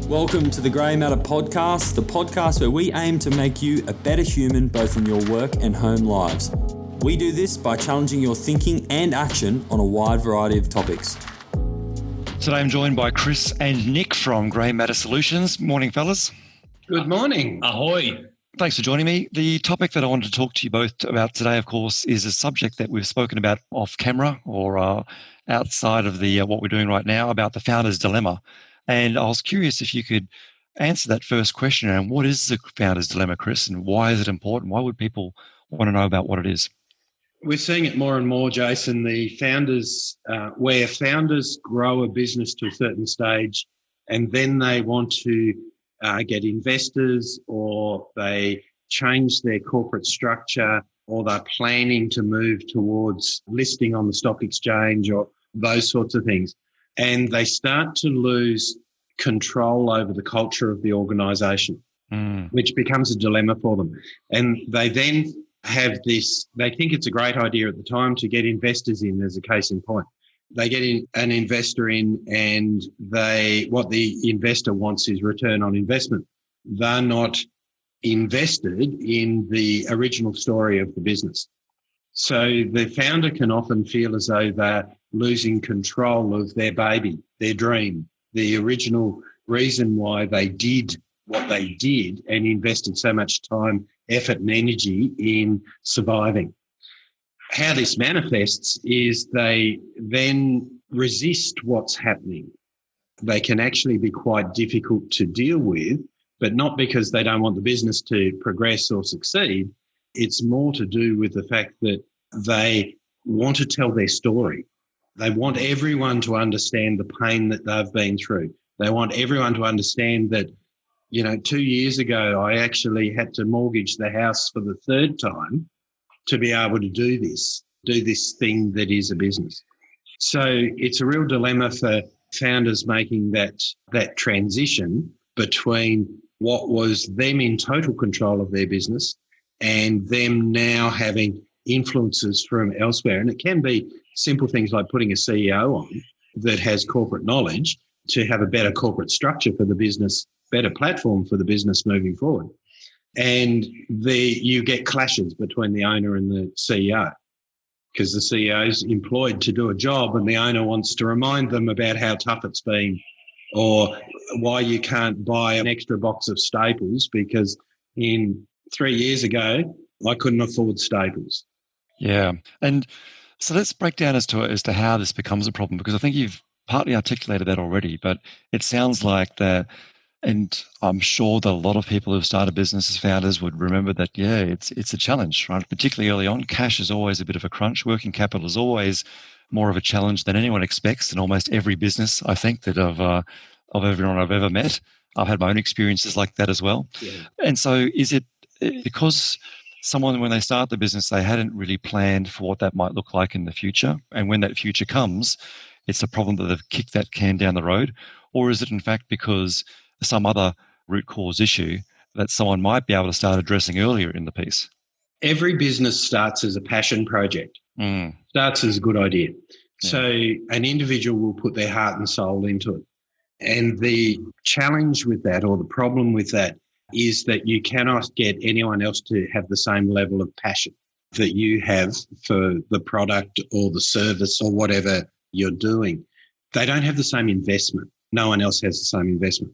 Welcome to the Matta podcast, the podcast where we aim to make you a better human both in your work and home lives. We do this by challenging your thinking and action on a wide variety of topics. Today I'm joined by Chris and Nick from Matta Solutions. Morning, fellas. Good morning. Ahoy. Thanks for joining me. The topic that I wanted to talk to you both about today, of course, is a subject that we've spoken about off camera or outside of the what we're doing right now about the founder's dilemma. And I was curious if you could answer that first question around what is the founder's dilemma, Chris, and why is it important? Why would people want to know about what it is? We're seeing it more and more, Jason. The founders, where founders grow a business to a certain stage and then they want to get investors, or they change their corporate structure, or they're planning to move towards listing on the stock exchange or those sorts of things. And they start to lose control over the culture of the organisation, which becomes a dilemma for them. And they then have this, they think it's a great idea at the time to get investors in, as a case in point. They get an investor in, and what the investor wants is return on investment. They're not invested in the original story of the business. So the founder can often feel as though they're losing control of their baby, their dream, the original reason why they did what they did and invested so much time, effort and energy in surviving. How this manifests is they then resist what's happening. They can actually be quite difficult to deal with, but not because they don't want the business to progress or succeed. It's more to do with the fact that they want to tell their story. They want everyone to understand the pain that they've been through. They want everyone to understand that, 2 years ago, I actually had to mortgage the house for the third time to be able to do this thing that is a business. So it's a real dilemma for founders making that transition between what was them in total control of their business and them now having influences from elsewhere. And it can be simple things like putting a CEO on that has corporate knowledge to have a better corporate structure for the business, better platform for the business moving forward. And you get clashes between the owner and the CEO, because the CEO is employed to do a job and the owner wants to remind them about how tough it's been, or why you can't buy an extra box of staples because 3 years ago I couldn't afford staples. Yeah. And so let's break down as to how this becomes a problem, because I think you've partly articulated that already, but it sounds like that, and I'm sure that a lot of people who've started business as founders would remember that, it's a challenge, right? Particularly early on, cash is always a bit of a crunch. Working capital is always more of a challenge than anyone expects in almost every business, I think, that of everyone I've ever met. I've had my own experiences like that as well. Yeah. And so is it because someone, when they start the business, they hadn't really planned for what that might look like in the future, and when that future comes, it's a problem that they've kicked that can down the road? Or is it in fact because some other root cause issue that someone might be able to start addressing earlier in the piece? Every business starts as a passion project, starts as a good idea. Yeah. So an individual will put their heart and soul into it. And the challenge with that, or the problem with that, is that you cannot get anyone else to have the same level of passion that you have for the product or the service or whatever you're doing. They don't have the same investment. No one else has the same investment.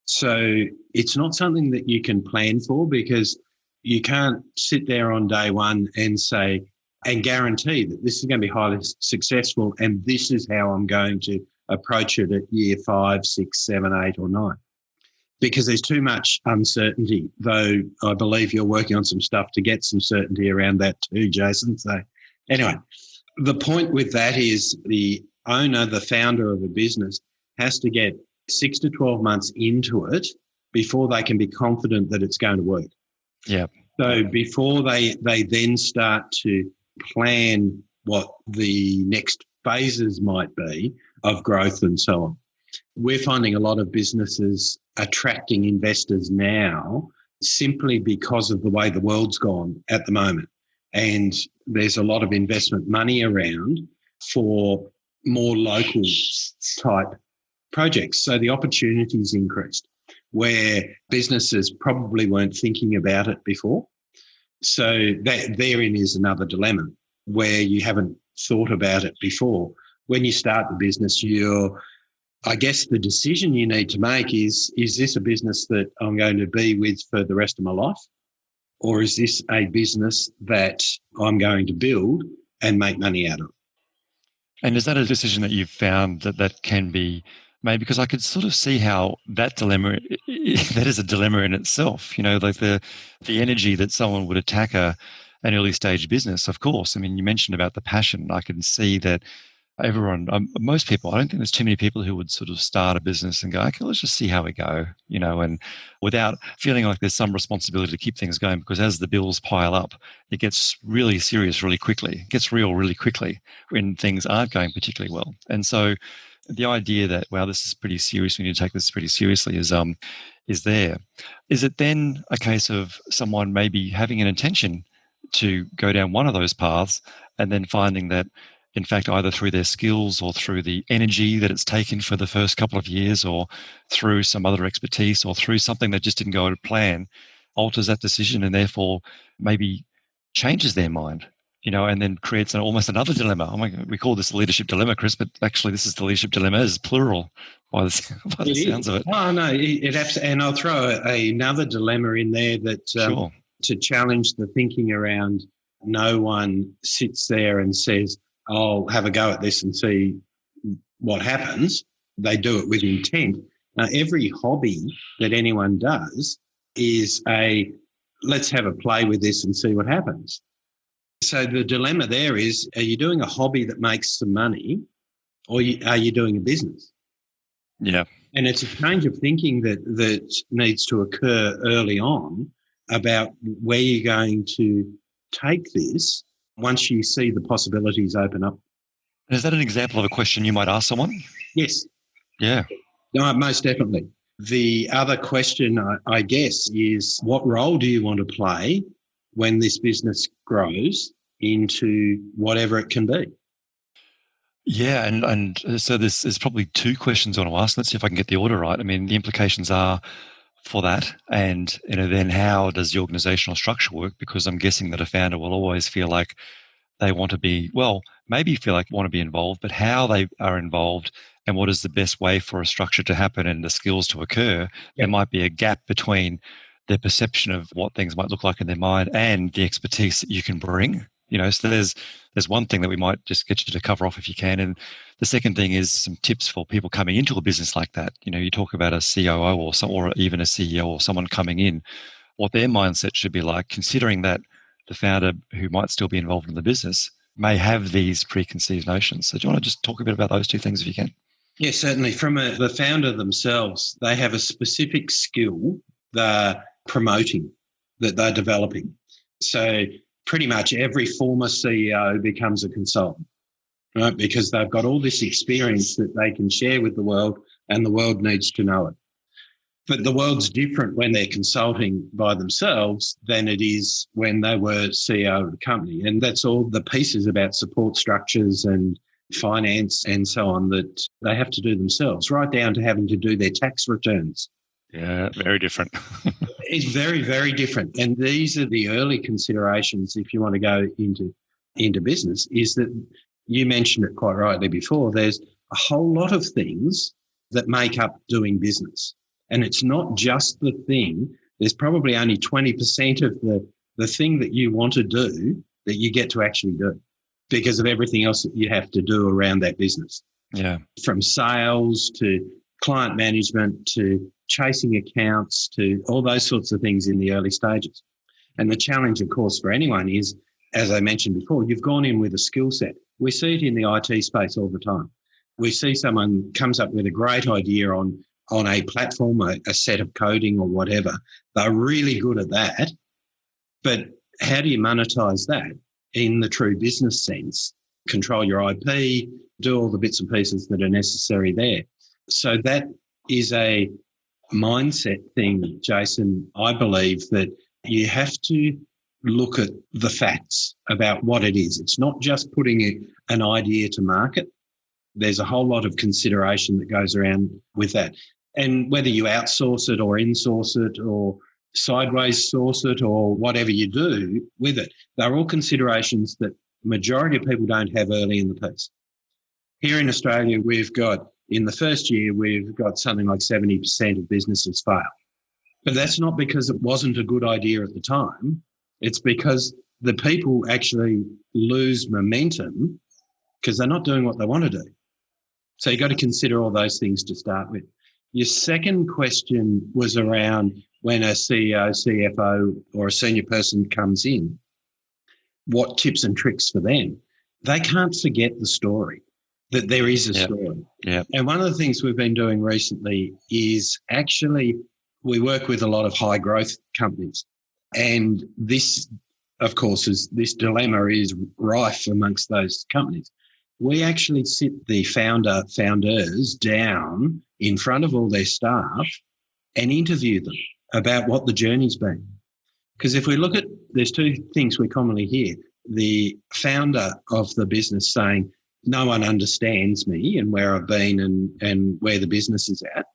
So it's not something that you can plan for, because you can't sit there on day one and say and guarantee that this is going to be highly successful and this is how I'm going to approach it at year 5, 6, 7, 8 or 9. Because there's too much uncertainty, though I believe you're working on some stuff to get some certainty around that too, Jason. So anyway, the point with that is the owner, the founder of a business, has to get 6 to 12 months into it before they can be confident that it's going to work. Yeah. So before they then start to plan what the next phases might be of growth and so on. We're finding a lot of businesses attracting investors now simply because of the way the world's gone at the moment. And there's a lot of investment money around for more local type projects. So the opportunities increased where businesses probably weren't thinking about it before. So that therein is another dilemma where you haven't thought about it before. When you start the business, I guess the decision you need to make is this a business that I'm going to be with for the rest of my life? Or is this a business that I'm going to build and make money out of? And is that a decision that you've found that can be made? Because I could sort of see how that dilemma, that is a dilemma in itself, like the energy that someone would attack an early stage business, of course. I mean, you mentioned about the passion. I can see that most people, I don't think there's too many people who would sort of start a business and go, okay, let's just see how we go, and without feeling like there's some responsibility to keep things going, because as the bills pile up, it gets really serious really quickly. It gets real really quickly when things aren't going particularly well. And so the idea that, wow, this is pretty serious, we need to take this pretty seriously is there. Is it then a case of someone maybe having an intention to go down one of those paths and then finding that, in fact, either through their skills or through the energy that it's taken for the first couple of years or through some other expertise or through something that just didn't go to plan, alters that decision and therefore maybe changes their mind, and then creates almost another dilemma. Oh my God, we call this a leadership dilemma, Chris, but actually this is the leadership dilemma as plural by the sounds of it. Oh, no, it absolutely. And I'll throw another dilemma in there that Sure. To challenge the thinking around no one sits there and says, I'll have a go at this and see what happens. They do it with intent. Now, every hobby that anyone does is let's have a play with this and see what happens. So the dilemma there is, are you doing a hobby that makes some money or are you doing a business? Yeah. And it's a change of thinking that needs to occur early on about where you're going to take this once you see the possibilities open up. Is that an example of a question you might ask someone? Yes. Yeah. No, most definitely. The other question, I guess, is what role do you want to play when this business grows into whatever it can be? Yeah, and so there's probably two questions I want to ask. Let's see if I can get the order right. I mean, the implications are for that, and then how does the organizational structure work? Because I'm guessing that a founder will always feel like they want to be, maybe feel like want to be involved, but how they are involved and what is the best way for a structure to happen and the skills to occur. Yep. There might be a gap between their perception of what things might look like in their mind and the expertise that you can bring. So there's one thing that we might just get you to cover off if you can. And the second thing is some tips for people coming into a business like that. You talk about a COO or even a CEO or someone coming in, what their mindset should be like, considering that the founder who might still be involved in the business may have these preconceived notions. So do you want to just talk a bit about those two things if you can? Yeah, certainly. From the founder themselves, they have a specific skill they're promoting, that they're developing. So pretty much every former CEO becomes a consultant, right? Because they've got all this experience that they can share with the world and the world needs to know it. But the world's different when they're consulting by themselves than it is when they were CEO of the company. And that's all the pieces about support structures and finance and so on that they have to do themselves, right down to having to do their tax returns. Yeah, very different. It's very, very different. And these are the early considerations if you want to go into business, is that you mentioned it quite rightly before. There's a whole lot of things that make up doing business. And it's not just the thing. There's probably only 20% of the thing that you want to do that you get to actually do because of everything else that you have to do around that business. Yeah. From sales to client management to chasing accounts to all those sorts of things in the early stages. And the challenge, of course, for anyone is, as I mentioned before, you've gone in with a skill set. We see it in the IT space all the time. We see someone comes up with a great idea on a platform, a set of coding or whatever. They're really good at that. But how do you monetize that in the true business sense? Control your IP, do all the bits and pieces that are necessary there. So that is a mindset thing, Jason. I believe that you have to look at the facts about what it is. It's not just putting an idea to market. there's a whole lot of consideration that goes around with that. And whether you outsource it or insource it or sideways source it or whatever you do with it, they're all considerations that majority of people don't have early in the piece. Here in Australia, we've got, in the first year, we've got something like 70% of businesses fail. But that's not because it wasn't a good idea at the time. It's because the people actually lose momentum because they're not doing what they want to do. So you've got to consider all those things to start with. Your second question was around when a CEO, CFO, or a senior person comes in, what tips and tricks for them? They can't forget the story, that there is a story. Yeah. And one of the things we've been doing recently is actually we work with a lot of high growth companies. And this, of course, this dilemma is rife amongst those companies. We actually sit the founders down in front of all their staff and interview them about what the journey's been. Because if we look at, there's two things we commonly hear. The founder of the business saying, no one understands me and where I've been and where the business is at.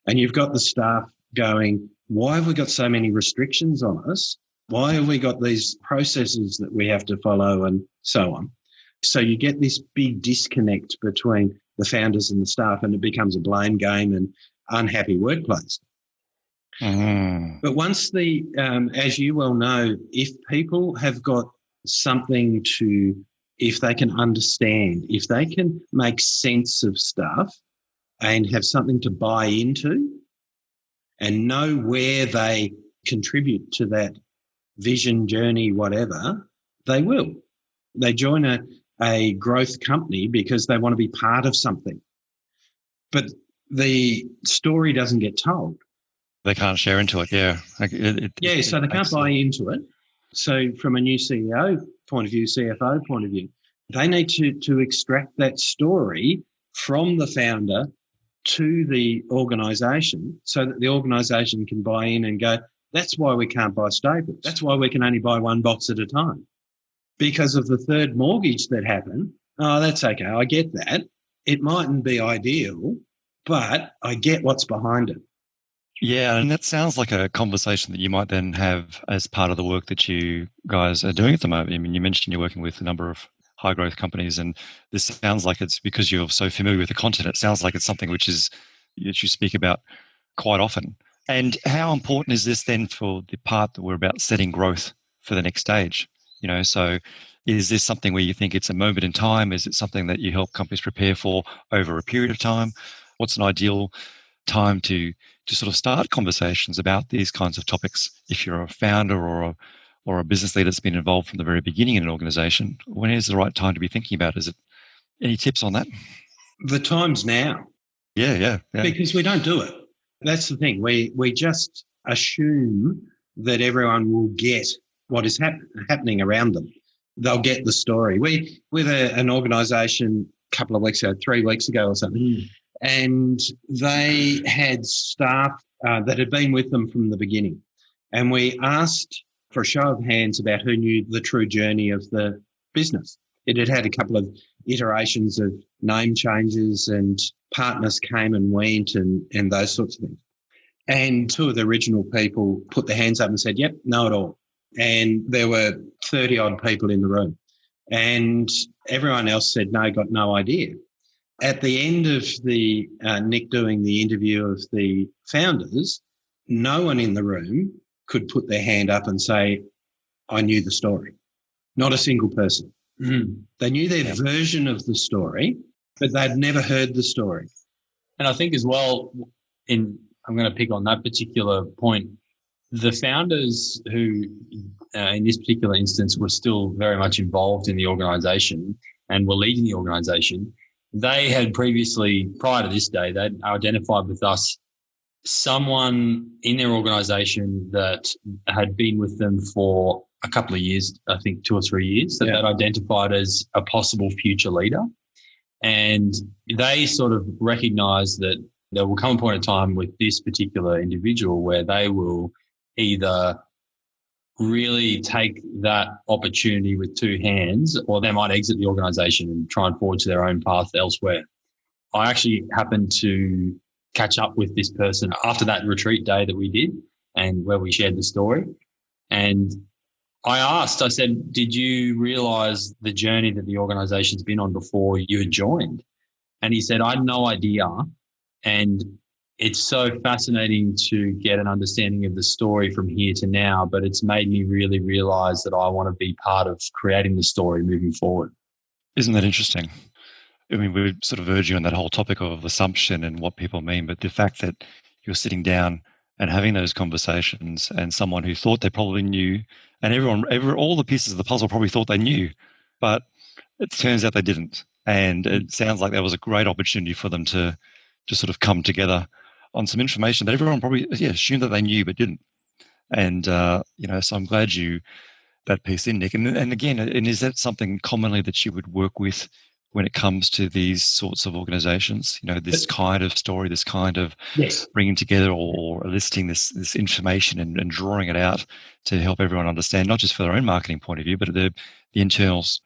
And you've got the staff going, why have we got so many restrictions on us? Why have we got these processes that we have to follow and so on? So you get this big disconnect between the founders and the staff, and it becomes a blame game and unhappy workplace. But once as you well know, if people have got something if they can understand, if they can make sense of stuff and have something to buy into and know where they contribute to that vision, journey, whatever, they will. They join a growth company because they want to be part of something. But the story doesn't get told. They can't share into it, yeah. So they can't buy into it. So from a new CEO point of view, CFO point of view, they need to extract that story from the founder to the organisation so that the organisation can buy in and go, that's why we can't buy staples. That's why we can only buy one box at a time. Because of the third mortgage that happened, oh, that's okay, I get that. It mightn't be ideal, but I get what's behind it. Yeah, and that sounds like a conversation that you might then have as part of the work that you guys are doing at the moment. I mean, you mentioned you're working with a number of high growth companies, and this sounds like it's because you're so familiar with the content. It sounds like it's something that you speak about quite often. And how important is this then for the part that we're about setting growth for the next stage? You know, so is this something where you think it's a moment in time? Is it something that you help companies prepare for over a period of time? What's an ideal time to sort of start conversations about these kinds of topics? If you're a founder or a business leader that's been involved from the very beginning in an organization, when is the right time to be thinking about? Is it any tips on that? The time's now. Yeah. Because we don't do it. That's the thing. We just assume that everyone will get what is happening around them. They'll get the story. We with an organisation a couple of weeks ago, 3 weeks ago or something, and they had staff that had been with them from the beginning. And we asked for a show of hands about who knew the true journey of the business. It had had a couple of iterations of name changes and partners came and went and those sorts of things. And two of the original people put their hands up and said, yep, know it all. And there were 30-odd people in the room. And everyone else said, no, got no idea. At the end of the Nick doing the interview of the founders, no one in the room could put their hand up and say, I knew the story. Not a single person. They knew their version of the story, but they'd never heard the story. And I think as well, I'm going to pick on that particular point, the founders who, in this particular instance, were still very much involved in the organisation and were leading the organisation, they had previously, prior to this day, they'd identified with us someone in their organisation that had been with them for a couple of years, I think 2 or 3 years, that they'd identified as a possible future leader. And they sort of recognised that there will come a point in time with this particular individual where they will either really take that opportunity with two hands, or they might exit the organisation and try and forge their own path elsewhere. I actually happened to catch up with this person after that retreat day that we did and where we shared the story. And I said, did you realize the journey that the organization's been on before you had joined? And he said, I had no idea. And it's so fascinating to get an understanding of the story from here to now, but it's made me really realize that I want to be part of creating the story moving forward. Isn't that interesting? I mean, we're sort of verging on that whole topic of assumption and what people mean, but the fact that you're sitting down and having those conversations and someone who thought they probably knew, and all the pieces of the puzzle probably thought they knew, but it turns out they didn't. And it sounds like that was a great opportunity for them to sort of come together on some information that everyone probably assumed that they knew but didn't. And so I'm glad that piece in, Nick. And again, and is that something commonly that you would work with when it comes to these sorts of organizations? This kind of story, this kind of bringing together or listing this information and drawing it out to help everyone understand, not just for their own marketing point of view, but the internals,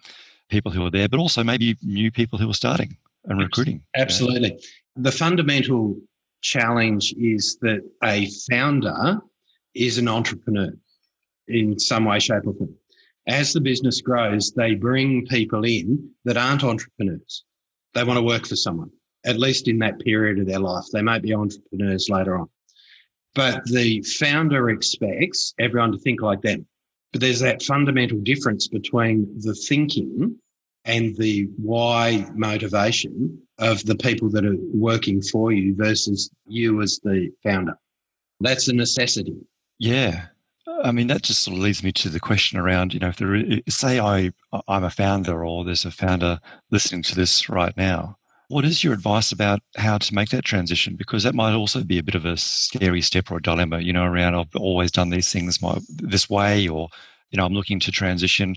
people who are there, but also maybe new people who are starting and recruiting. Absolutely. The fundamental challenge is that a founder is an entrepreneur in some way, shape or form. As the business grows, they bring people in that aren't entrepreneurs. They want to work for someone, at least in that period of their life. They might be entrepreneurs later on. But the founder expects everyone to think like them. But there's that fundamental difference between the thinking and the why motivation of the people that are working for you versus you as the founder. That's a necessity. Yeah. I mean, that just sort of leads me to the question around, if there is, say I'm a founder or there's a founder listening to this right now, what is your advice about how to make that transition? Because that might also be a bit of a scary step or a dilemma, around I've always done these things this way, or, I'm looking to transition.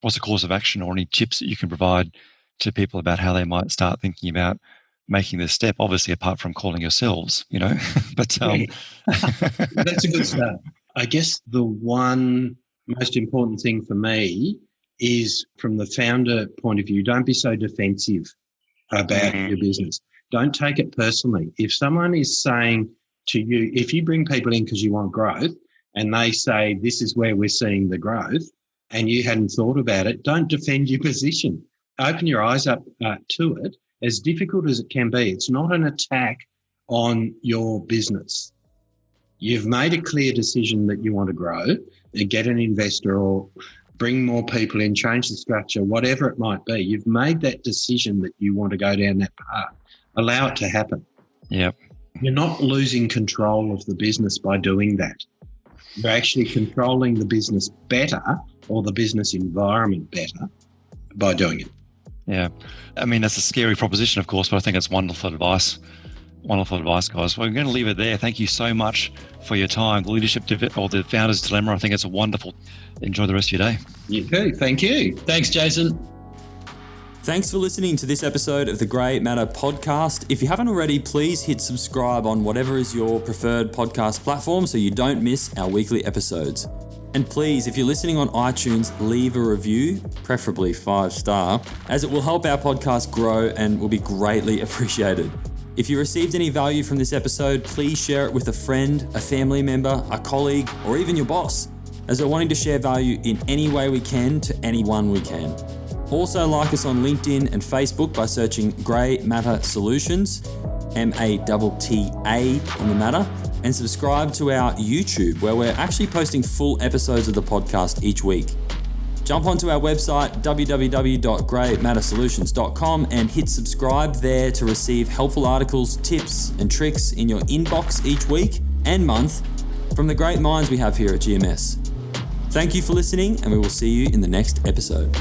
What's the course of action or any tips that you can provide to people about how they might start thinking about making this step? Obviously, apart from calling yourselves, but that's a good start. I guess the one most important thing for me is from the founder point of view, don't be so defensive about your business. Don't take it personally. If someone is saying to you, if you bring people in because you want growth and they say, this is where we're seeing the growth, and you hadn't thought about it, don't defend your position. Open your eyes up to it. As difficult as it can be, it's not an attack on your business. You've made a clear decision that you want to grow and get an investor or bring more people in, change the structure, whatever it might be. You've made that decision that you want to go down that path. Allow it to happen. Yep. You're not losing control of the business by doing that. You're actually controlling the business better or the business environment better by doing it. Yeah. I mean, that's a scary proposition, of course, but I think it's wonderful advice. Wonderful advice, guys. Well, we're going to leave it there. Thank you so much for your time. The leadership or the founder's dilemma, I think it's a wonderful. Enjoy the rest of your day. You too. Thank you. Thanks, Jason. Thanks for listening to this episode of the Grey Matta podcast. If you haven't already, please hit subscribe on whatever is your preferred podcast platform so you don't miss our weekly episodes. And please, if you're listening on iTunes, leave a review, preferably 5-star, as it will help our podcast grow and will be greatly appreciated. If you received any value from this episode, please share it with a friend, a family member, a colleague, or even your boss, as we're wanting to share value in any way we can to anyone we can. Also like us on LinkedIn and Facebook by searching Grey Matta Solutions, Matta on the Matta, and subscribe to our YouTube where we're actually posting full episodes of the podcast each week. Jump onto our website, www.greymattasolutions.com, and hit subscribe there to receive helpful articles, tips, and tricks in your inbox each week and month from the great minds we have here at GMS. Thank you for listening, and we will see you in the next episode.